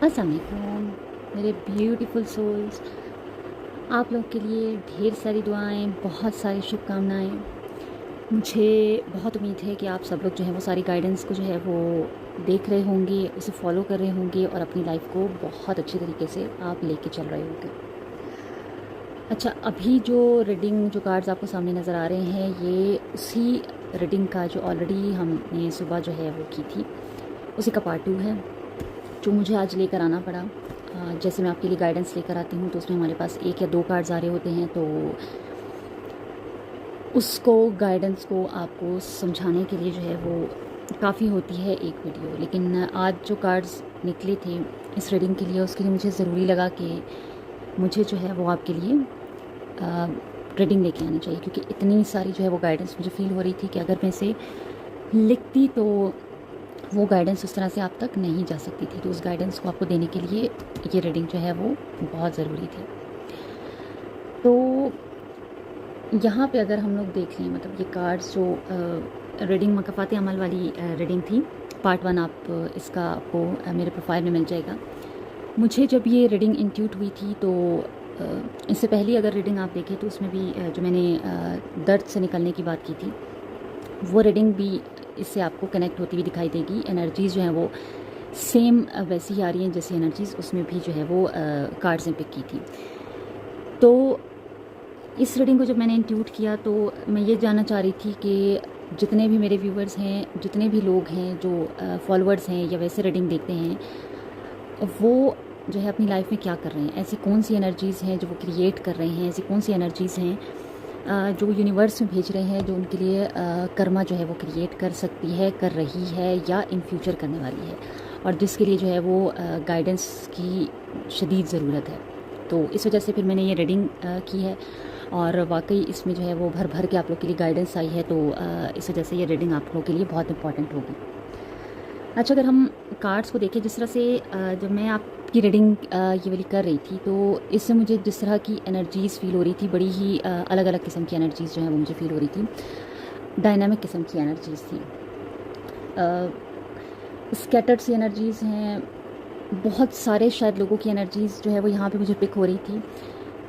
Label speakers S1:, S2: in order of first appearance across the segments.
S1: अस्सलाम वालेकुम मेरे ब्यूटीफुल सोल्स। आप लोग के लिए ढेर सारी दुआएं, बहुत सारी शुभकामनाएं। मुझे बहुत उम्मीद है कि आप सब लोग जो है वो सारी गाइडेंस को जो है वो देख रहे होंगे, उसे फॉलो कर रहे होंगे और अपनी लाइफ को बहुत अच्छी तरीके से आप लेके चल रहे होंगे। अच्छा, अभी जो रीडिंग, जो कार्ड्स आपको सामने नज़र आ रहे हैं, ये उसी रीडिंग का जो ऑलरेडी हमने सुबह जो है वो की थी, उसी का पार्ट 2 है जो मुझे आज लेकर आना पड़ा। जैसे मैं आपके लिए गाइडेंस लेकर आती हूँ तो उसमें हमारे पास 1 या 2 कार्ड्स आ रहे होते हैं, तो उसको, गाइडेंस को आपको समझाने के लिए जो है वो काफ़ी होती है एक वीडियो। लेकिन आज जो कार्ड्स निकले थे इस रीडिंग के लिए, उसके लिए मुझे ज़रूरी लगा कि मुझे जो है वो आपके लिए रीडिंग लेके आनी चाहिए, क्योंकि इतनी सारी जो है वो गाइडेंस मुझे फ़ील हो रही थी कि अगर मैं इसे लिखती तो वो गाइडेंस उस तरह से आप तक नहीं जा सकती थी। तो उस गाइडेंस को आपको देने के लिए ये रीडिंग जो है वो बहुत ज़रूरी थी। तो यहाँ पे अगर हम लोग देख लें, मतलब ये कार्ड्स जो रीडिंग मकफ़ात अमल वाली रीडिंग थी, पार्ट 1 आप इसका आपको मेरे प्रोफाइल में मिल जाएगा। मुझे जब ये रीडिंग इंट्यूट हुई थी तो इससे पहले अगर रीडिंग आप देखें तो उसमें भी जो मैंने दर्द से निकलने की बात की थी, वो रीडिंग भी इससे आपको कनेक्ट होती हुई दिखाई देगी। एनर्जीज़ जो हैं वो सेम वैसी ही आ रही हैं जैसी एनर्जीज़ उसमें भी जो है वो कार्ड्स ने पिक की थी। तो इस रीडिंग को जब मैंने इंट्यूट किया तो मैं ये जानना चाह रही थी कि जितने भी मेरे व्यूवर्स हैं, जितने भी लोग हैं जो फॉलोअर्स हैं या वैसे रीडिंग देखते हैं, वो जो है अपनी लाइफ में क्या कर रहे हैं, ऐसी कौन सी एनर्जीज़ हैं जो वो क्रिएट कर रहे हैं, ऐसी कौन सी एनर्जीज़ हैं जो यूनिवर्स में भेज रहे हैं, जो उनके लिए कर्मा जो है वो क्रिएट कर सकती है, कर रही है या इन फ्यूचर करने वाली है, और जिसके लिए जो है वो गाइडेंस की शदीद ज़रूरत है। तो इस वजह से फिर मैंने ये रीडिंग की है और वाकई इसमें जो है वो भर भर के आप लोग के लिए गाइडेंस आई है। तो इस वजह से ये रीडिंग आप लोगों के लिए बहुत इंपॉर्टेंट होगी। अच्छा, अगर हम कार्ड्स को देखें, जिस तरह से जब मैं आपकी रीडिंग ये वाली कर रही थी तो इससे मुझे जिस तरह की एनर्जीज़ फ़ील हो रही थी, बड़ी ही अलग अलग किस्म की एनर्जीज़ जो है वो मुझे फ़ील हो रही थी, डायनामिक किस्म की एनर्जीज़ थी। स्कैटर्ड सी एनर्जीज़ हैं, बहुत सारे शायद लोगों की एनर्जीज़ जो है वो यहाँ पे मुझे पिक हो रही थी।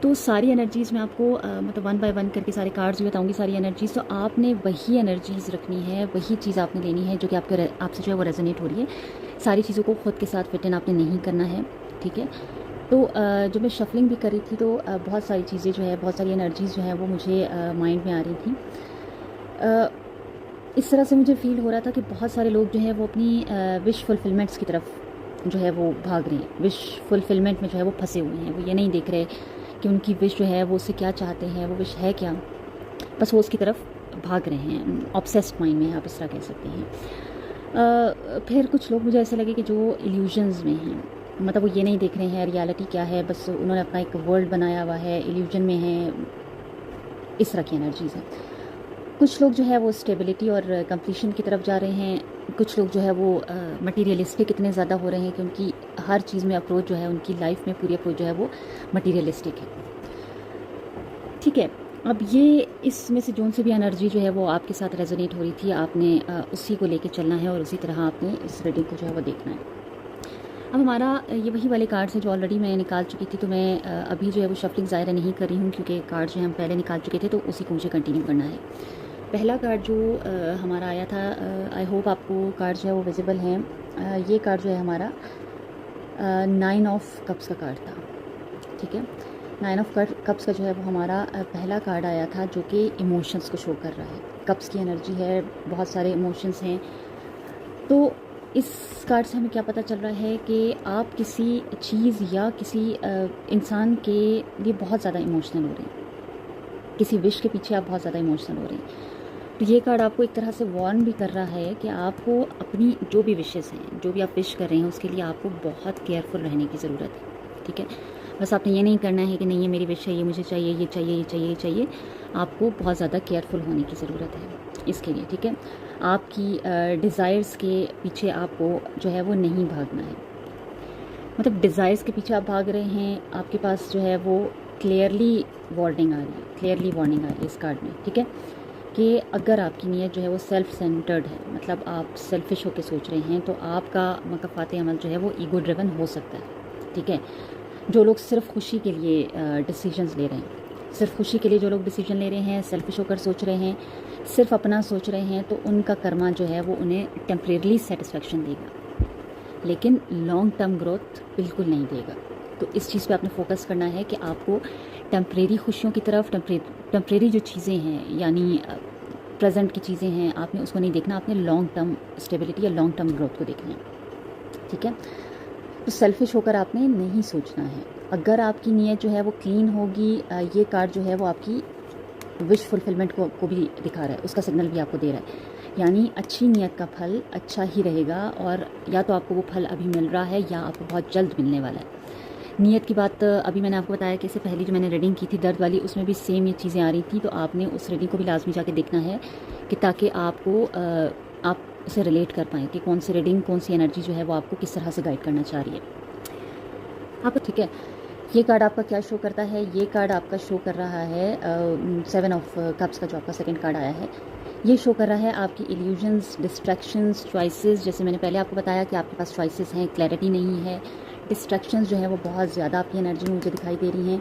S1: तो सारी एनर्जीज़ मैं आपको मतलब 1 बाय 1 करके सारे कार्ड्स भी बताऊँगी, सारी एनर्जीज़। तो आपने वही एनर्जीज़ रखनी है, वही चीज़ आपने लेनी है जो कि आपसे जो है वो रेजोनेट हो रही है। सारी चीज़ों को खुद के साथ फिट इन आपने नहीं करना है, ठीक है। तो जब मैं शफलिंग भी कर रही थी तो बहुत सारी चीज़ें जो है, बहुत सारी एनर्जीज़ जो है वो मुझे माइंड में आ रही थी। इस तरह से मुझे फ़ील हो रहा था कि बहुत सारे लोग जो है वो अपनी विश फुलफिलमेंट्स की तरफ जो है वो भाग रहे हैं, विश फुलफिलमेंट में जो है वो फंसे हुए हैं। वो ये नहीं देख रहे कि उनकी विश जो है वो उससे क्या चाहते हैं, वो विश है क्या, बस वो उसकी तरफ भाग रहे हैं। ऑब्सेस्ड माइंड में आप इस तरह कह सकते हैं। फिर कुछ लोग मुझे ऐसे लगे कि जो इल्यूजन्स में हैं, मतलब वो ये नहीं देख रहे हैं रियलिटी क्या है, बस उन्होंने अपना एक वर्ल्ड बनाया हुआ है, इल्यूजन में है, इस तरह की एनर्जीज़ हैं। कुछ लोग जो है वो स्टेबिलिटी और कंप्लीशन की तरफ जा रहे हैं। कुछ लोग जो है वो मटीरियलिस्टिक इतने ज़्यादा हो रहे हैं कि उनकी हर चीज़ में अप्रोच जो है, उनकी लाइफ में पूरी अप्रोच जो है वो मटीरियलिस्टिक है, ठीक है। अब ये इसमें से जोन से भी एनर्जी जो है वो आपके साथ रेजोनेट हो रही थी, आपने उसी को लेके चलना है और उसी तरह आपने इस रीडिंग को जो है वो देखना है। अब हमारा ये वही वाले कार्ड्स हैं जो ऑलरेडी मैं निकाल चुकी थी, तो मैं अभी जो है वो शफलिंग ज़ाहिर नहीं कर रही हूँ, क्योंकि कार्ड्स जो हम पहले निकाल चुके थे तो उसी को मुझे कंटिन्यू करना है। पहला कार्ड जो हमारा आया था, आई होप आपको कार्ड जो है वो विजिबल हैं। ये कार्ड जो है हमारा 9 ऑफ कप्स का कार्ड था, ठीक है। 9 ऑफ कप्स का जो है वो हमारा पहला कार्ड आया था, जो कि इमोशंस को शो कर रहा है। कप्स की एनर्जी है, बहुत सारे इमोशंस हैं। तो इस कार्ड से हमें क्या पता चल रहा है कि आप किसी चीज़ या किसी इंसान के लिए बहुत ज़्यादा इमोशनल हो रहे हैं, किसी विश के पीछे आप बहुत ज़्यादा इमोशनल हो रहे हैं। तो ये कार्ड आपको एक तरह से वार्न भी कर रहा है कि आपको अपनी जो भी विशेज़ हैं, जो भी आप विश कर रहे हैं, उसके लिए आपको बहुत केयरफुल रहने की ज़रूरत है, ठीक है। बस आपने ये नहीं करना है कि नहीं ये मेरी विश है, ये मुझे चाहिए, ये चाहिए, ये चाहिए, ये चाहिए। आपको बहुत ज़्यादा केयरफुल होने की ज़रूरत है इसके लिए, ठीक है। आपकी डिज़ायर्स के पीछे आपको जो है वो नहीं भागना है, मतलब डिज़ायर्स के पीछे आप भाग रहे हैं, आपके पास जो है वो क्लियरली वार्निंग आ रही है, क्लियरली वार्निंग आ रही है इस कार्ड में, ठीक है। कि अगर आपकी नीयत जो है वो सेल्फ सेंटर्ड है, मतलब आप सेल्फिश होकर सोच रहे हैं, तो आपका मकफ़ात अमल जो है वो ईगो ड्रिवन हो सकता है। ठीक है, जो लोग सिर्फ खुशी के लिए डिसीजंस ले रहे हैं, सिर्फ खुशी के लिए जो लोग डिसीजन ले रहे हैं, सेल्फिश होकर सोच रहे हैं, सिर्फ अपना सोच रहे हैं, तो उनका कर्मा जो है वो उन्हें टेम्परेरली सेटिस्फेक्शन देगा, लेकिन लॉन्ग टर्म ग्रोथ बिल्कुल नहीं देगा। तो इस चीज़ पे आपने फोकस करना है कि आपको टेम्परेरी खुशियों की तरफ, टेम्परेरी जो चीज़ें हैं यानी प्रेजेंट की चीज़ें हैं, आपने उसको नहीं देखना, आपने लॉन्ग टर्म स्टेबिलिटी या लॉन्ग टर्म ग्रोथ को देखना है। ठीक है, तो सेल्फिश होकर आपने नहीं सोचना है। अगर आपकी नीयत जो है वो क्लीन होगी, ये कार्ड जो है वो आपकी विश फुलफिलमेंट को भी दिखा रहा है, उसका सिग्नल भी आपको दे रहा है, यानी अच्छी नीयत का फल अच्छा ही रहेगा, और या तो आपको वो फल अभी मिल रहा है या आपको बहुत जल्द मिलने वाला है। नीयत की बात अभी मैंने आपको बताया कि इससे पहले जो मैंने रीडिंग की थी दर्द वाली, उसमें भी सेम ये चीज़ें आ रही थी, तो आपने उस रीडिंग को भी लाजमी जाके देखना है कि ताकि आपको आप उसे रिलेट कर पाएँ कि कौन सी रीडिंग, कौन सी एनर्जी जो है वो आपको किस तरह से गाइड करना चाह रही है आपको। ठीक है, ये कार्ड आपका क्या शो करता है? ये कार्ड आपका शो कर रहा है 7 ऑफ कप्स का जो आपका सेकंड कार्ड आया है, ये शो कर रहा है आपकी इल्यूजन्स, डिस्ट्रैक्शंस, चॉइसेस। जैसे मैंने पहले आपको बताया कि आपके पास चॉइसेस हैं, क्लैरिटी नहीं है, डिस्ट्रैक्शंस जो है वो बहुत ज़्यादा आपकी एनर्जी में मुझे दिखाई दे रही हैं,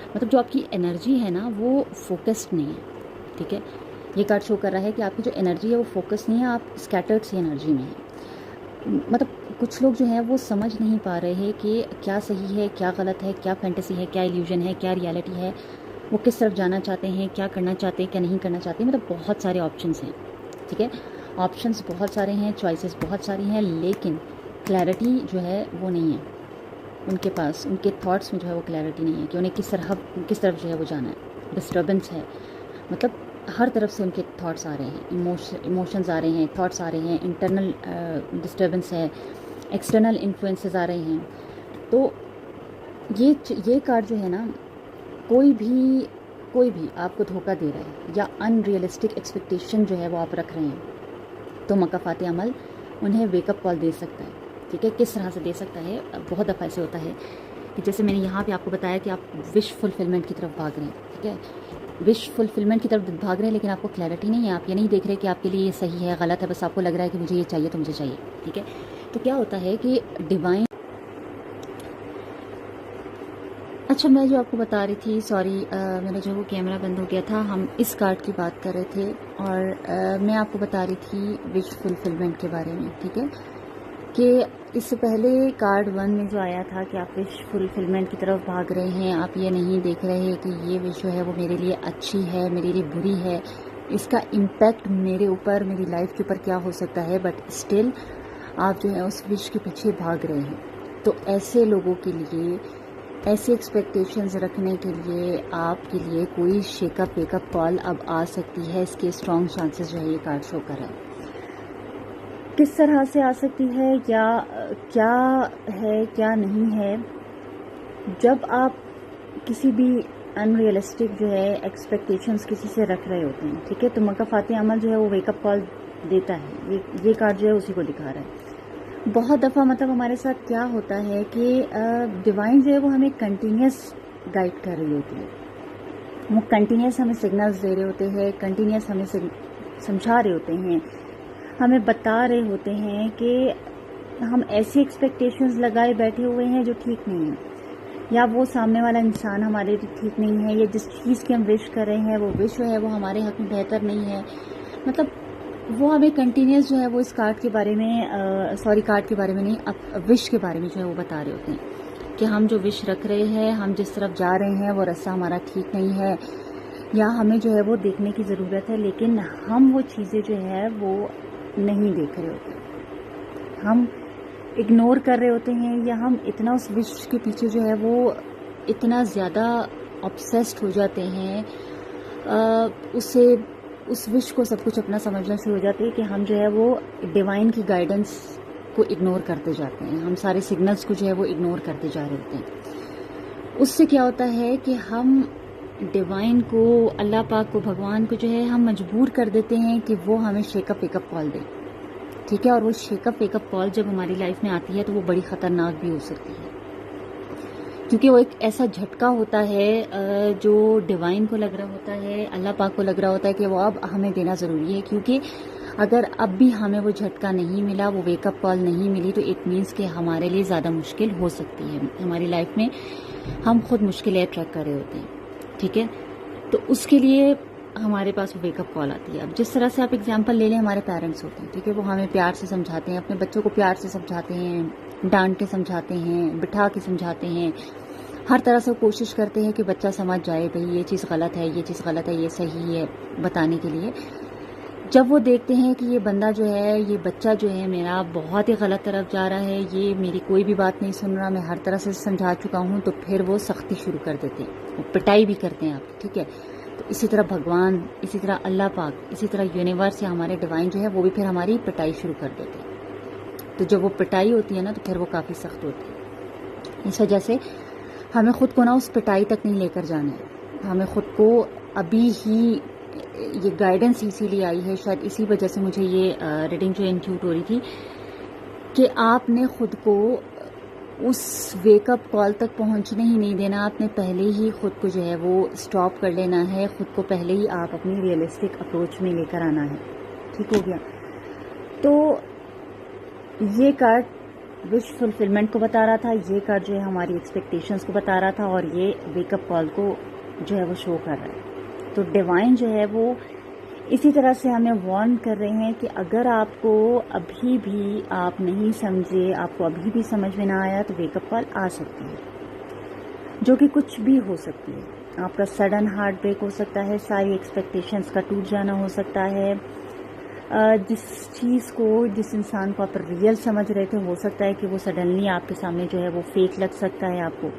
S1: मतलब जो आपकी एनर्जी है ना वो फोकस्ड नहीं है। ठीक है, ये कार्ड शो कर रहा है कि आपकी जो एनर्जी है वो फोकस नहीं है, आप स्कैटर्ड सी एनर्जी में है। मतलब कुछ लोग जो हैं वो समझ नहीं पा रहे हैं कि क्या सही है, क्या गलत है, क्या फैंटेसी है, क्या इल्यूजन है, क्या रियलिटी है, वो किस तरफ जाना चाहते हैं, क्या करना चाहते हैं, क्या नहीं करना चाहते, मतलब बहुत सारे ऑप्शंस हैं। ठीक है, ऑप्शंस बहुत सारे हैं, चॉइसेस बहुत सारी हैं, लेकिन क्लैरिटी जो है वो नहीं है उनके पास, उनके थॉट्स में जो है वो क्लैरिटी नहीं है कि उन्हें किस तरफ जो है वो जाना है। डिस्टर्बेंस है, मतलब हर तरफ से उनके थॉट्स आ रहे हैं, इमोशंस आ रहे हैं, थॉट्स आ रहे हैं, इंटरनल डिस्टर्बेंस है, एक्सटर्नल इन्फ्लुएंसेस आ रहे हैं। तो ये कार्ड जो है ना, कोई भी आपको धोखा दे रहा है या अनरियलिस्टिक एक्सपेक्टेशन जो है वो आप रख रहे हैं, तो मकफ़ात अमल उन्हें वेकअप कॉल दे सकता है। ठीक है, किस तरह से दे सकता है? बहुत दफ़ा ऐसे होता है कि जैसे मैंने यहाँ पे आपको बताया कि आप विश फुलफिलमेंट की तरफ भाग रहे हैं। ठीक है, विश फुलफिलमेंट की तरफ भाग रहे हैं, लेकिन आपको क्लैरिटी नहीं है, आप ये नहीं देख रहे कि आपके लिए ये सही है, गलत है, बस आपको लग रहा है कि मुझे ये चाहिए तो मुझे चाहिए। ठीक है, तो क्या होता है कि डिवाइन, अच्छा मैं जो आपको बता रही थी, सॉरी मेरा जो वो कैमरा बंद हो गया था, हम इस कार्ड की बात कर रहे थे, और मैं आपको बता रही थी विश फुलफिलमेंट के बारे में। ठीक है, कि इससे पहले कार्ड 1 में जो आया था कि आप विश फुलफिलमेंट की तरफ भाग रहे हैं, आप ये नहीं देख रहे कि ये विश जो है वो मेरे लिए अच्छी है, मेरे लिए बुरी है, इसका इम्पैक्ट मेरे ऊपर, मेरी लाइफ के ऊपर क्या हो सकता है, बट स्टिल आप जो है उस विश के पीछे भाग रहे हैं। तो ऐसे लोगों के लिए, ऐसे एक्सपेक्टेशंस रखने के लिए आपके लिए कोई शेकअप वेकअप कॉल अब आ सकती है, इसके स्ट्रॉन्ग चांसेस जो है ये कार्ड शो कर रहा है। किस तरह से आ सकती है, या क्या है क्या नहीं है? जब आप किसी भी अनरियलिस्टिक जो है एक्सपेक्टेशंस किसी से रख रहे होते हैं, ठीक है, तो मकफ़ात अमल जो है वो वेकअप कॉल देता है। ये कार्ड जो है उसी को दिखा रहा है। बहुत दफ़ा मतलब हमारे साथ क्या होता है कि डिवाइन जो है वो हमें कंटिन्यूस गाइड कर रही होती है, वो कंटिन्यूस हमें सिग्नल्स दे रहे होते हैं, कंटिन्यूस हमें समझा रहे होते हैं, हमें बता रहे होते हैं कि हम ऐसी एक्सपेक्टेशंस लगाए बैठे हुए हैं जो ठीक नहीं है, या वो सामने वाला इंसान हमारे लिए ठीक नहीं है, या जिस चीज़ की हम विश कर रहे हैं वो विश जो है वो हमारे हक़ में बेहतर नहीं है। मतलब वो हमें कंटिन्यूस जो है वो इस कार्ड के बारे में, कार्ड के बारे में नहीं, अब विश के बारे में जो है वो बता रहे होते हैं कि हम जो विश रख रहे हैं, हम जिस तरफ जा रहे हैं वो रास्ता हमारा ठीक नहीं है, या हमें जो है वो देखने की ज़रूरत है, लेकिन हम वो चीज़ें जो है वो नहीं देख रहे होते, हम इग्नोर कर रहे होते हैं, या हम इतना उस विश के पीछे जो है वो इतना ज़्यादा ऑब्सेस्ड हो जाते हैं, उस विश को सब कुछ अपना समझना शुरू हो जाते हैं कि हम जो है वो डिवाइन की गाइडेंस को इग्नोर करते जाते हैं, हम सारे सिग्नल्स को जो है वो इग्नोर करते जा रहे होते हैं। उससे क्या होता है कि हम डिवाइन को, अल्लाह पाक को, भगवान को जो है हम मजबूर कर देते हैं कि वो हमें शेकअप वेकअप कॉल दे। ठीक है, और वो शेकअप वेकअप कॉल जब हमारी लाइफ में आती है तो वो बड़ी ख़तरनाक भी हो सकती है, क्योंकि वो एक ऐसा झटका होता है जो डिवाइन को लग रहा होता है, अल्लाह पाक को लग रहा होता है कि वो अब हमें देना ज़रूरी है। क्योंकि अगर अब भी हमें वो झटका नहीं मिला, वो वेकअप कॉल नहीं मिली, तो इट मीन्स कि हमारे लिए ज़्यादा मुश्किल हो सकती है। हमारी लाइफ में हम खुद मुश्किलें अट्रैक्ट कर रहे होते हैं, ठीक है। तो उसके लिए हमारे पास वो वेकअप कॉल आती है। अब जिस तरह से आप एग्जांपल ले लें, हमारे पेरेंट्स होते हैं, ठीक है, वो हमें प्यार से समझाते हैं, अपने बच्चों को प्यार से समझाते हैं, डांट के समझाते हैं, बिठा के समझाते हैं, हर तरह से कोशिश करते हैं कि बच्चा समझ जाए, भाई ये चीज़ गलत है, ये चीज़ गलत है, ये सही है, बताने के लिए। जब वो देखते हैं कि ये बंदा जो है, ये बच्चा जो है मेरा बहुत ही गलत तरफ जा रहा है, ये मेरी कोई भी बात नहीं सुन रहा, मैं हर तरह से समझा चुका हूँ, तो फिर वो सख्ती शुरू कर देते हैं, वो पिटाई भी करते हैं आपकी, ठीक है। तो इसी तरह भगवान, इसी तरह अल्लाह पाक, इसी तरह यूनिवर्स या हमारे डिवाइन जो है वो भी फिर हमारी पिटाई शुरू कर देते हैं। तो जब वो पिटाई होती है ना, तो फिर वो काफ़ी सख्त होती है। इस वजह से हमें खुद को ना उस पिटाई तक नहीं लेकर जाना है। हमें खुद को अभी ही, ये गाइडेंस इसीलिए आई है, शायद इसी वजह से मुझे ये रीडिंग जो इंट्यूट हो रही थी, कि आपने खुद को उस वेकअप कॉल तक पहुंचने ही नहीं देना। आपने पहले ही खुद को जो है वो स्टॉप कर लेना है, खुद को पहले ही आप अपनी रियलिस्टिक अप्रोच में लेकर आना है, ठीक हो गया। तो ये कार्ड विश फुलफिलमेंट को बता रहा था, ये कार्ड जो है हमारी एक्सपेक्टेशंस को बता रहा था, और ये वेकअप कॉल को जो है वो शो कर रहा है। तो डिवाइन जो है वो इसी तरह से हमें वार्न कर रहे हैं कि अगर आपको अभी भी आप नहीं समझे, आपको अभी भी समझ में ना आया, तो वेकअप कॉल आ सकती है, जो कि कुछ भी हो सकती है। आपका सडन हार्ट ब्रेक हो सकता है, सारी एक्सपेक्टेशंस का टूट जाना हो सकता है, जिस चीज़ को, जिस इंसान को आप रियल समझ रहे थे, हो सकता है कि वो सडनली आपके सामने जो है वो फेक लग सकता है। आपको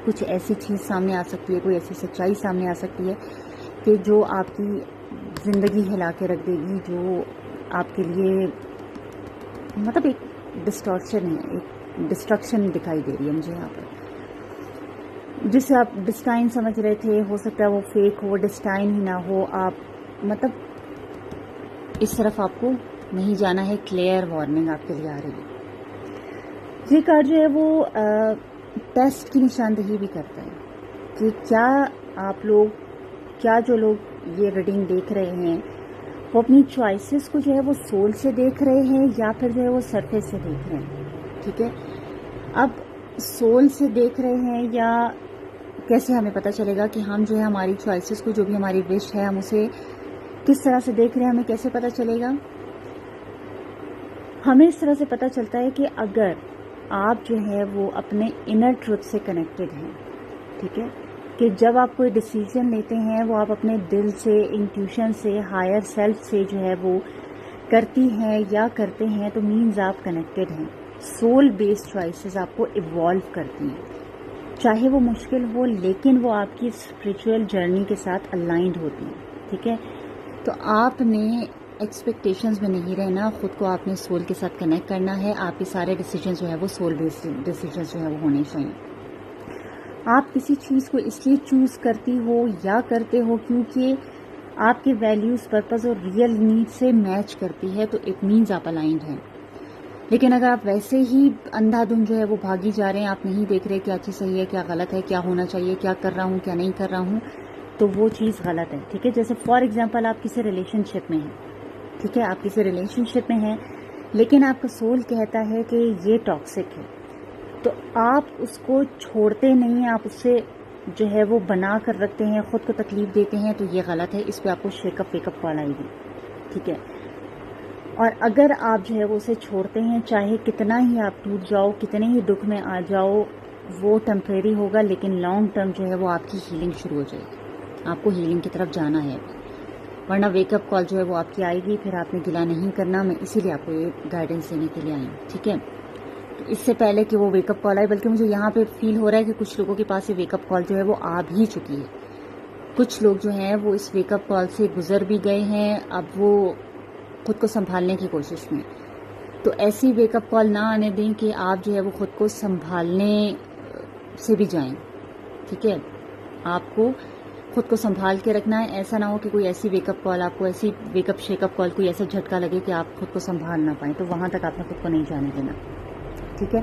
S1: कुछ ऐसी चीज़ सामने आ सकती है, कोई ऐसी सच्चाई सामने आ सकती है कि जो आपकी ज़िंदगी हिला के रख देगी, जो आपके लिए मतलब एक डिस्टॉर्शन है, एक डिस्ट्रक्शन दिखाई दे रही है मुझे यहाँ पर। जिसे आप डिस्टाइन समझ रहे थे, हो सकता है वो फेक हो, डिस्टाइन ही ना हो। आप मतलब इस तरफ आपको नहीं जाना है, क्लियर वार्निंग आपके लिए आ रही है। ये कार्ड जो है वो टेस्ट की निशानदेही भी करता है कि क्या आप लोग, क्या जो लोग ये रीडिंग देख रहे हैं, वो अपनी चॉइसेस को जो है वो सोल से देख रहे हैं या फिर जो है वो सरफेस से देख रहे हैं, ठीक है। अब सोल से देख रहे हैं या कैसे हमें पता चलेगा कि हम जो है हमारी चॉइसेस को, जो भी हमारी विश है, हम उसे किस तरह से देख रहे हैं, हमें कैसे पता चलेगा? हमें इस तरह से पता चलता है कि अगर आप जो है वो अपने इनर ट्रुथ से कनेक्टेड हैं, ठीक है, कि जब आप कोई डिसीजन लेते हैं वो आप अपने दिल से, इंट्यूशन से, हायर सेल्फ से जो है वो करती हैं या करते हैं, तो मीन्स आप कनेक्टेड हैं। सोल बेस्ड चॉइसेस आपको इवॉल्व करती हैं, चाहे वो मुश्किल हो, लेकिन वो आपकी स्पिरिचुअल जर्नी के साथ अलाइंड होती हैं, ठीक है। तो आपने एक्सपेक्टेशंस में नहीं रहना, खुद को आपने सोल के साथ कनेक्ट करना है। आपके सारे डिसीजन जो है वो सोल बेस्ड डिसीजन जो है वो होने चाहिए। आप किसी चीज़ को इसलिए चूज़ करती हो या करते हो क्योंकि आपके वैल्यूज़, पर्पस और रियल नीड से मैच करती है, तो इट मीन्स आप अलाइंड हैं। लेकिन अगर आप वैसे ही अंधाधुंध जो है वो भागी जा रहे हैं, आप नहीं देख रहे क्या चीज़ सही है, क्या गलत है, क्या होना चाहिए, क्या कर रहा हूँ, क्या नहीं कर रहा हूँ, तो वो चीज़ गलत है, ठीक है। जैसे फॉर एग्जांपल आप किसी रिलेशनशिप में हैं, ठीक है, आप किसी रिलेशनशिप में हैं, लेकिन आपका सोल कहता है कि ये टॉक्सिक है, तो आप उसको छोड़ते नहीं, आप उससे जो है वो बना कर रखते हैं, खुद को तकलीफ देते हैं, तो ये गलत है। इस पर आपको शेकअप वेकअप कॉल आएगी, ठीक है। और अगर आप जो है वो उसे छोड़ते हैं, चाहे कितना ही आप टूट जाओ, कितने ही दुख में आ जाओ, वो टेम्परेरी होगा, लेकिन लॉन्ग टर्म जो है वो आपकी हीलिंग शुरू हो जाएगी। आपको हीलिंग की तरफ जाना है, वरना वेकअप कॉल जो है वो आपकी आएगी, फिर आपने गिला नहीं करना। मैं इसीलिए आपको ये गाइडेंस देने के लिए आई हूँ, ठीक है। तो इससे पहले कि वो वेकअप कॉल आए, बल्कि मुझे यहाँ पे फील हो रहा है कि कुछ लोगों के पास ये वेकअप कॉल जो है वो आ भी चुकी है। कुछ लोग जो हैं वो इस वेकअप कॉल से गुजर भी गए हैं, अब वो खुद को संभालने की कोशिश में। तो ऐसी वेकअप कॉल ना आने दें कि आप जो है वो खुद को संभालने से भी जाएं, ठीक है। आपको खुद को संभाल के रखना है। ऐसा ना हो कि कोई ऐसी वेकअप कॉल, आपको ऐसी वेकअप शेकअप कॉल, कोई ऐसा झटका लगे कि आप खुद को संभाल ना पाएं, तो वहां तक आपने खुद को नहीं जाने देना, ठीक है।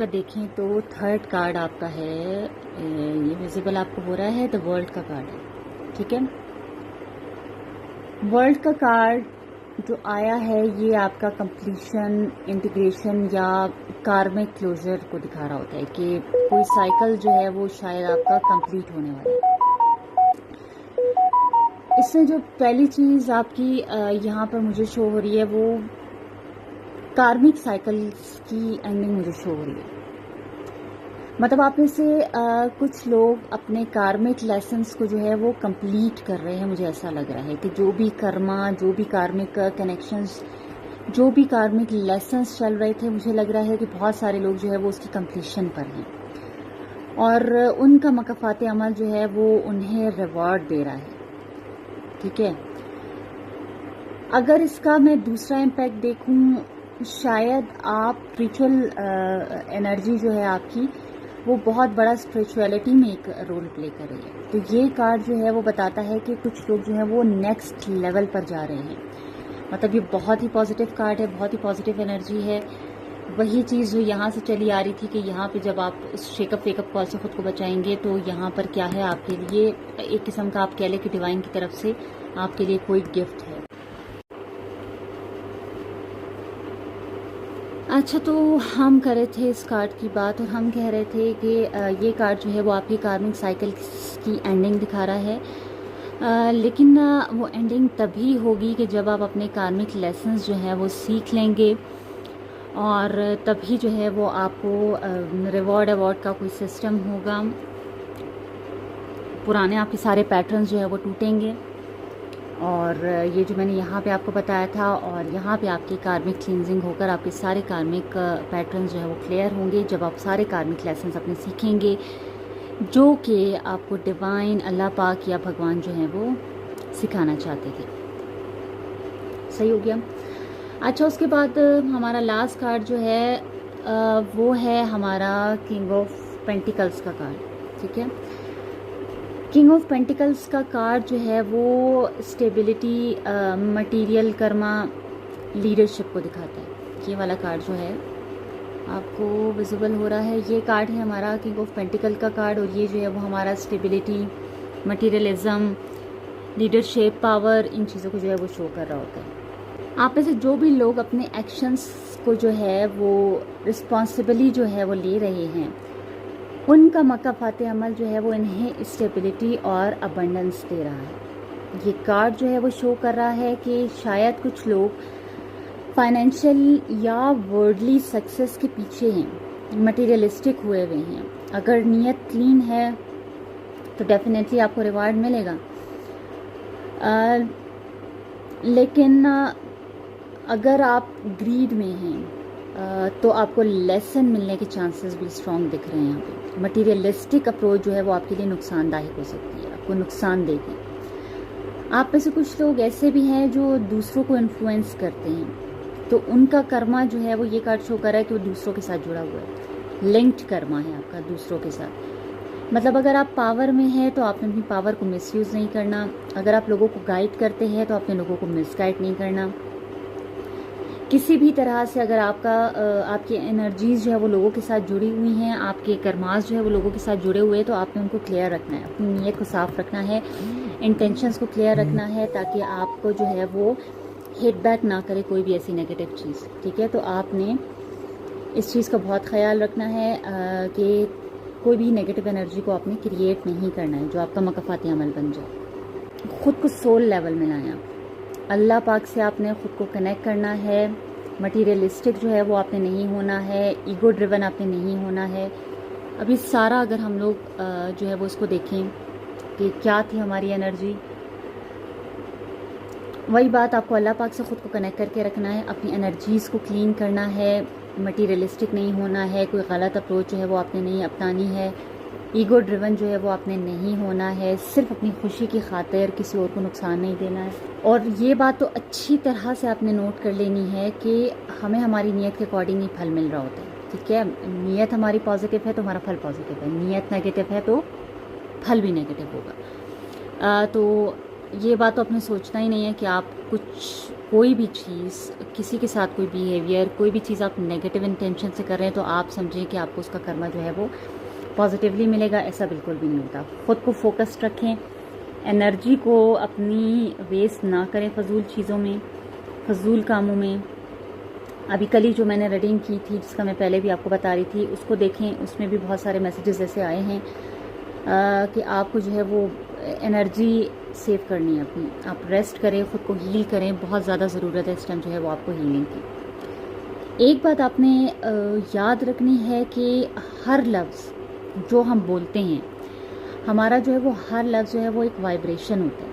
S1: अगर देखें तो थर्ड कार्ड आपका है, ये विजिबल आपको हो रहा है, द वर्ल्ड का कार्ड है। ठीक है, वर्ल्ड का कार्ड जो आया है ये आपका कंप्लीशन, इंटीग्रेशन या कार्मिक क्लोजर को दिखा रहा होता है कि कोई साइकिल जो है वो शायद आपका कंप्लीट होने वाला है। इसमें जो पहली चीज़ आपकी यहाँ पर मुझे शो हो रही है वो कार्मिक साइकिल्स की एंडिंग मुझे शो हो रही है। मतलब आप में से कुछ लोग अपने कार्मिक लेसन्स को जो है वो कंप्लीट कर रहे हैं। मुझे ऐसा लग रहा है कि जो भी कर्मा, जो भी कार्मिक कनेक्शंस, जो भी कार्मिक लेसन्स चल रहे थे, मुझे लग रहा है कि बहुत सारे लोग जो है वो उसकी कंप्लीशन पर हैं और उनका मकफ़ात अमल जो है वो उन्हें रिवॉर्ड दे रहा है। ठीक है, अगर इसका मैं दूसरा इम्पैक्ट देखूं, शायद आप स्पिरिचुअल एनर्जी जो है आपकी वो बहुत बड़ा स्पिरिचुअलिटी में एक रोल प्ले कर रही है। तो ये कार्ड जो है वो बताता है कि कुछ लोग जो है वो नेक्स्ट लेवल पर जा रहे हैं। मतलब ये बहुत ही पॉजिटिव कार्ड है, बहुत ही पॉजिटिव एनर्जी है। वही चीज़ जो यहाँ से चली आ रही थी कि यहाँ पे जब आप उस शेकअप वेकअप कॉल से खुद को बचाएंगे तो यहाँ पर क्या है आपके लिए, एक किस्म का आप कह लें कि डिवाइन की तरफ से आपके लिए कोई गिफ्ट है। अच्छा, तो हम कर रहे थे इस कार्ड की बात और हम कह रहे थे कि ये कार्ड जो है वो आपकी कार्मिक साइकिल की एंडिंग दिखा रहा है। लेकिन वो एंडिंग तभी होगी कि जब आप अपने कार्मिक लेसन्स जो है वो सीख लेंगे और तभी जो है वो आपको रिवॉर्ड अवार्ड का कोई सिस्टम होगा। पुराने आपके सारे पैटर्न्स जो है वो टूटेंगे और ये जो मैंने यहाँ पे आपको बताया था, और यहाँ पे आपकी कार्मिक क्लींजिंग होकर आपके सारे कार्मिक पैटर्न्स जो है वो क्लियर होंगे जब आप सारे कार्मिक लेसन्स अपने सीखेंगे जो कि आपको डिवाइन, अल्लाह पाक या भगवान जो है वो सिखाना चाहते थे। सही हो गया। अच्छा, उसके बाद हमारा लास्ट कार्ड जो है वो है हमारा किंग ऑफ पेंटिकल्स का कार्ड। ठीक है, किंग ऑफ पेंटिकल्स का कार्ड जो है वो स्टेबिलिटी, मटेरियल, कर्मा, लीडरशिप को दिखाता है। ये वाला कार्ड जो है आपको विजिबल हो रहा है, ये कार्ड है हमारा किंग ऑफ पेंटिकल का कार्ड और ये जो है वो हमारा स्टेबिलिटी, मटेरियलिज्म, लीडरशिप, पावर, इन चीज़ों को जो है वो शो कर रहा होता है। आप में से जो भी लोग अपने एक्शंस को जो है वो रिस्पॉन्सिबली जो है वो ले रहे हैं, उनका मकफ़ात अमल जो है वो इन्हें स्टेबिलिटी और अबंडेंस दे रहा है। ये कार्ड जो है वो शो कर रहा है कि शायद कुछ लोग फाइनेंशियल या वर्ल्डली सक्सेस के पीछे हैं, मटेरियलिस्टिक हुए हुए हैं। अगर नीयत क्लीन है तो डेफिनेटली आपको रिवार्ड मिलेगा, लेकिन अगर आप ग्रीड में हैं तो आपको लेसन मिलने के चांसेस भी स्ट्रॉन्ग दिख रहे हैं। यहाँ पे मटीरियलिस्टिक अप्रोच जो है वो आपके लिए नुकसानदायक हो सकती है, आपको नुकसान देगी। आप में से कुछ लोग ऐसे भी हैं जो दूसरों को इन्फ्लुएंस करते हैं, तो उनका कर्मा जो है वो ये कार्ड शो कर रहा है कि वो दूसरों के साथ जुड़ा हुआ है, लिंक्ड कर्मा है आपका दूसरों के साथ। मतलब अगर आप पावर में हैं तो आपने अपनी पावर को मिसयूज़ नहीं करना, अगर आप लोगों को गाइड करते हैं तो आपने लोगों को मिसगाइड नहीं करना। किसी भी तरह से अगर आपकी एनर्जीज जो है वो लोगों के साथ जुड़ी हुई हैं, आपके कर्मास जो है वो लोगों के साथ जुड़े हुए हैं, तो आपने उनको क्लियर रखना है, अपनी नीयत को साफ रखना है, इंटेंशंस को क्लियर रखना है, ताकि आपको जो है वो हिट बैक ना करे कोई भी ऐसी नेगेटिव चीज़। ठीक है, तो आपने इस चीज़ का बहुत ख्याल रखना है कि कोई भी नेगेटिव एनर्जी को आपने क्रिएट नहीं करना है जो आपका मकफ़ात अमल बन जाए। ख़ुद को सोल लेवल में लाया, अल्लाह पाक से आपने ख़ुद को कनेक्ट करना है। मटीरियलिस्टिक जो है वो आपने नहीं होना है, ईगो ड्रिवन आपने नहीं होना है। अभी सारा अगर हम लोग जो है वो उसको देखें कि क्या थी हमारी एनर्जी, वही बात आपको अल्लाह पाक से ख़ुद को कनेक्ट करके रखना है, अपनी एनर्जीज़ को क्लीन करना है, मटीरियलिस्टिक नहीं होना है, कोई गलत अप्रोच जो है वो आपने नहीं अपनानी है, ईगो ड्रिवन जो है वो आपने नहीं होना है, सिर्फ अपनी खुशी की खातिर किसी और को नुकसान नहीं देना है। और ये बात तो अच्छी तरह से आपने नोट कर लेनी है कि हमें हमारी नीयत के अकॉर्डिंग ही फल मिल रहा होता है। ठीक है, नीयत हमारी पॉजिटिव है तो हमारा फल पॉजिटिव है, नीयत नेगेटिव है तो फल भी नेगेटिव होगा। तो ये बात तो आपने सोचना ही नहीं है कि आप कोई भी चीज़, किसी के साथ कोई बिहेवियर, कोई भी चीज़ आप नेगेटिव इंटेंशन से कर रहे हैं तो आप समझें कि आपको उसका कर्मा जो है वो पॉजिटिवली मिलेगा। ऐसा बिल्कुल भी नहीं होता। ख़ुद को फोकस्ड रखें, एनर्जी को अपनी वेस्ट ना करें फजूल चीज़ों में, फजूल कामों में। अभी कल ही जो मैंने रीडिंग की थी, जिसका मैं पहले भी आपको बता रही थी, उसको देखें। उसमें भी बहुत सारे मैसेजेस ऐसे आए हैं कि आपको जो है वो एनर्जी सेव करनी है अपनी। आप रेस्ट करें, ख़ुद को हील करें, बहुत ज़्यादा ज़रूरत है इस टाइम जो है वो आपको हीलिंग की। एक बात आपने याद रखनी है कि हर लफ्ज़ जो हम बोलते हैं, हमारा जो है वो हर लफ्ज़ जो है वो एक वाइब्रेशन होता है,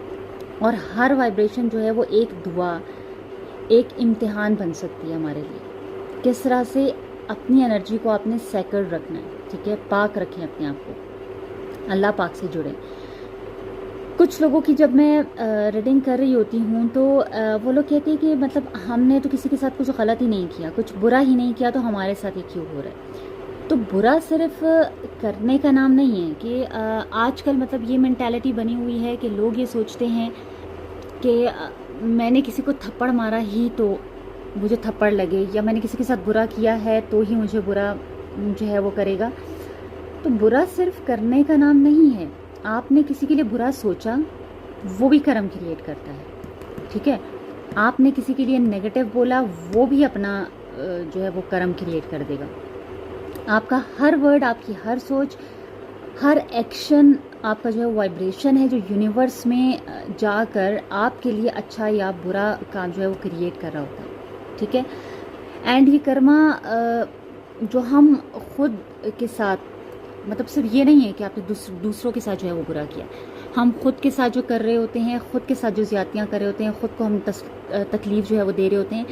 S1: और हर वाइब्रेशन जो है वो एक दुआ, एक इम्तिहान बन सकती है हमारे लिए। किस तरह से अपनी एनर्जी को आपने सेक्रेड रखना है, ठीक है, पाक रखें अपने आप को, अल्लाह पाक से जुड़े। कुछ लोगों की जब मैं रीडिंग कर रही होती हूँ तो वो लोग कहते हैं कि मतलब हमने तो किसी के साथ कुछ गलत ही नहीं किया, कुछ बुरा ही नहीं किया, तो हमारे साथ ये क्यों हो रहा है। तो बुरा सिर्फ करने का नाम नहीं है कि आजकल मतलब ये मेंटालिटी बनी हुई है कि लोग ये सोचते हैं कि मैंने किसी को थप्पड़ मारा ही तो मुझे थप्पड़ लगे, या मैंने किसी के साथ बुरा किया है तो ही मुझे बुरा जो है वो करेगा। तो बुरा सिर्फ करने का नाम नहीं है। आपने किसी के लिए बुरा सोचा, वो भी कर्म क्रिएट करता है, ठीक है। आपने किसी के लिए नेगेटिव बोला, वो भी अपना जो है वो कर्म क्रिएट कर देगा। आपका हर वर्ड, आपकी हर सोच, हर एक्शन आपका जो है वाइब्रेशन है जो यूनिवर्स में जाकर आपके लिए अच्छा या बुरा काम जो है वो क्रिएट कर रहा होता है, ठीक है। एंड ये कर्मा जो हम खुद के साथ, मतलब सिर्फ ये नहीं है कि आपने दूसरों के साथ जो है वो बुरा किया, हम खुद के साथ जो कर रहे होते हैं, खुद के साथ जो ज़्यादतियाँ कर रहे होते हैं, खुद को हम तकलीफ़ जो है वो दे रहे होते हैं,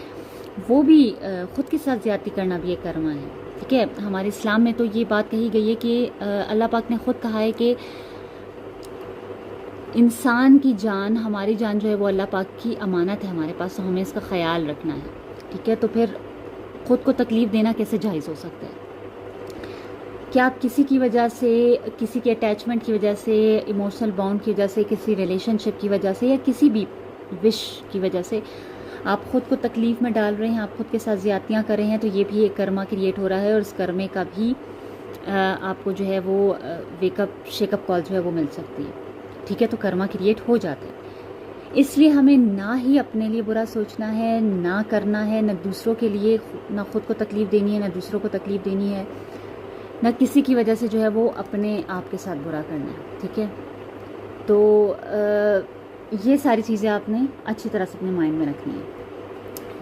S1: वो भी खुद के साथ ज़्यादती करना भी एक कर्मा है, ठीक है। हमारे इस्लाम में तो ये बात कही गई है कि अल्लाह पाक ने खुद कहा है कि इंसान की जान, हमारी जान जो है वो अल्लाह पाक की अमानत है हमारे पास, तो हमें इसका ख्याल रखना है, ठीक है। तो फिर ख़ुद को तकलीफ़ देना कैसे जायज़ हो सकता है? क्या आप किसी की वजह से, किसी के अटैचमेंट की वजह से, इमोशनल बॉन्ड की वजह से, किसी रिलेशनशिप की वजह से, या किसी भी विश की वजह से आप ख़ुद को तकलीफ़ में डाल रहे हैं, आप ख़ुद के साथ ज़्यादतियाँ कर रहे हैं, तो ये भी एक कर्मा क्रिएट हो रहा है, और उस कर्मे का भी आपको जो है वो वेकअप शेकअप कॉल जो है वो मिल सकती है, ठीक है। तो कर्मा क्रिएट हो जाता है। इसलिए हमें ना ही अपने लिए बुरा सोचना है, ना करना है, ना दूसरों के लिए, ना खुद को तकलीफ़ देनी है, ना दूसरों को तकलीफ़ देनी है, ना किसी की वजह से जो है वो अपने आप के साथ बुरा करना है, ठीक है। तो ये सारी चीज़ें आपने अच्छी तरह से अपने माइंड में रखनी है।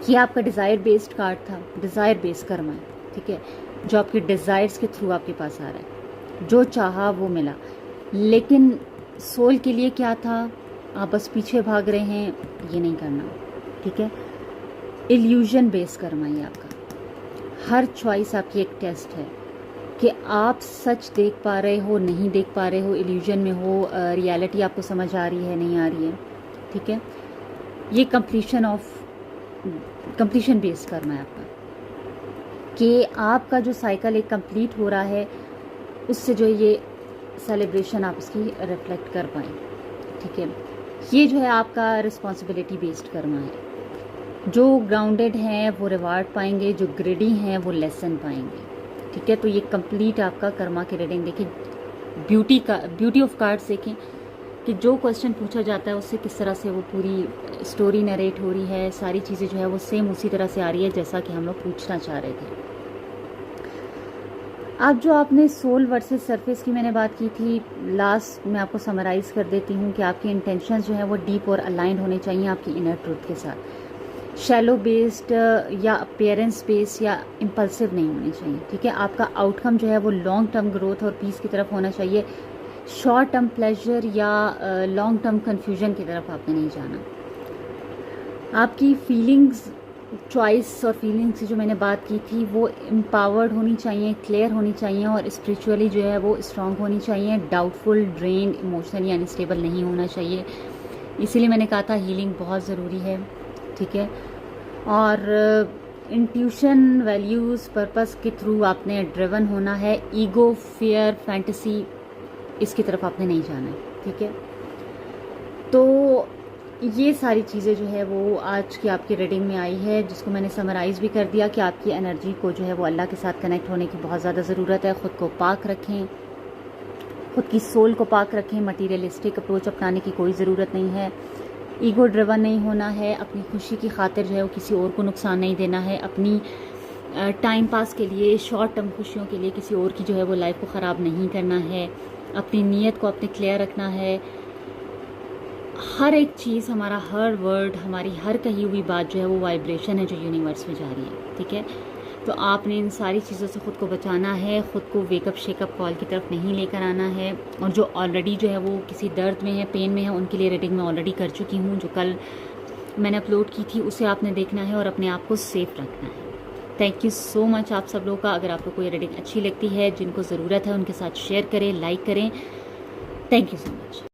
S1: ये आपका डिज़ायर बेस्ड कार्ड था, डिज़ायर बेस्ड कर्मा है, ठीक है, जो आपके डिज़ायर्स के थ्रू आपके पास आ रहा है। जो चाहा वो मिला, लेकिन सोल के लिए क्या था, आप बस पीछे भाग रहे हैं, ये नहीं करना, ठीक है। इल्यूजन बेस्ड कर्मा ये आपका। हर चॉइस आपकी एक टेस्ट है कि आप सच देख पा रहे हो, नहीं देख पा रहे हो, इल्यूजन में हो, रियलिटी आपको समझ आ रही है, नहीं आ रही है, ठीक है। ये कंप्लीशन बेस्ड कर्मा है आपका, कि आपका जो साइकिल एक कंप्लीट हो रहा है, उससे जो ये सेलिब्रेशन आप उसकी रिफ्लेक्ट कर पाएँ, ठीक है। ये जो है आपका रिस्पॉन्सिबिलिटी बेस्ड कर्मा है। जो ग्राउंडेड हैं वो रिवार्ड पाएंगे, जो ग्रेडी हैं वो लेसन पाएंगे, ठीक है। तो ये कंप्लीट आपका कर्मा की रीडिंग देखिए। ब्यूटी ऑफ कार्ड्स देखें कि जो क्वेश्चन पूछा जाता है उससे किस तरह से वो पूरी स्टोरी नरेट हो रही है, सारी चीज़ें जो है वो सेम उसी तरह से आ रही है जैसा कि हम लोग पूछना चाह रहे थे। अब जो आपने सोल वर्सेस सरफेस की मैंने बात की थी, लास्ट में आपको समराइज़ कर देती हूँ कि आपके इंटेंशंस जो हैं वो डीप और अलाइंड होने चाहिए आपकी इनर ट्रूथ के साथ। शैलो बेस्ड या अपीयरेंस बेस्ड या इम्पल्सिव नहीं होने चाहिए, ठीक है। आपका आउटकम जो है वो लॉन्ग टर्म ग्रोथ और पीस की तरफ होना चाहिए। शॉर्ट टर्म प्लेजर या लॉन्ग टर्म कन्फ्यूजन की तरफ आपने नहीं जाना। आपकी फीलिंग्स, चॉइस और फीलिंग्स की जो मैंने बात की थी वो एम्पावर्ड होनी चाहिए, क्लियर होनी चाहिए, और स्पिरिचुअली जो है वो स्ट्रांग होनी चाहिए। डाउटफुल, ड्रेन्ड, इमोशनली अनस्टेबल नहीं होना चाहिए। इसीलिए मैंने कहा था हीलिंग बहुत ज़रूरी है, ठीक है। और इंट्यूशन, वैल्यूज़, पर्पस के थ्रू आपने ड्रिवन होना है। ईगो, फियर, फैंटेसी, इसकी तरफ आपने नहीं जाना है, ठीक है। तो ये सारी चीज़ें जो है वो आज की आपकी रीडिंग में आई है, जिसको मैंने समराइज़ भी कर दिया कि आपकी एनर्जी को जो है वो अल्लाह के साथ कनेक्ट होने की बहुत ज़्यादा ज़रूरत है। ख़ुद को पाक रखें, ख़ुद की सोल को पाक रखें। मटीरियलिस्टिक अप्रोच अपनाने की कोई ज़रूरत नहीं है। ईगो ड्रिवन नहीं होना है। अपनी खुशी की खातिर जो है वो किसी और को नुकसान नहीं देना है। अपनी टाइम पास के लिए, शॉर्ट टर्म खुशियों के लिए किसी और की जो है वो लाइफ को ख़राब नहीं करना है। अपनी नीयत को अपने क्लियर रखना है। हर एक चीज़, हमारा हर वर्ड, हमारी हर कही हुई बात जो है वो वाइब्रेशन है जो यूनिवर्स में जा रही है, ठीक है। तो आपने इन सारी चीज़ों से ख़ुद को बचाना है। ख़ुद को वेकअप शेकअप कॉल की तरफ नहीं लेकर आना है। और जो ऑलरेडी जो है वो किसी दर्द में है, पेन में है, उनके लिए रीडिंग मैं ऑलरेडी कर चुकी हूँ। जो कल मैंने अपलोड की थी उसे आपने देखना है और अपने आप को सेफ रखना है। थैंक यू सो मच आप सब लोगों का। अगर आपको कोई रीडिंग अच्छी लगती है, जिनको ज़रूरत है, उनके साथ शेयर करें, लाइक करें। Thank you so much.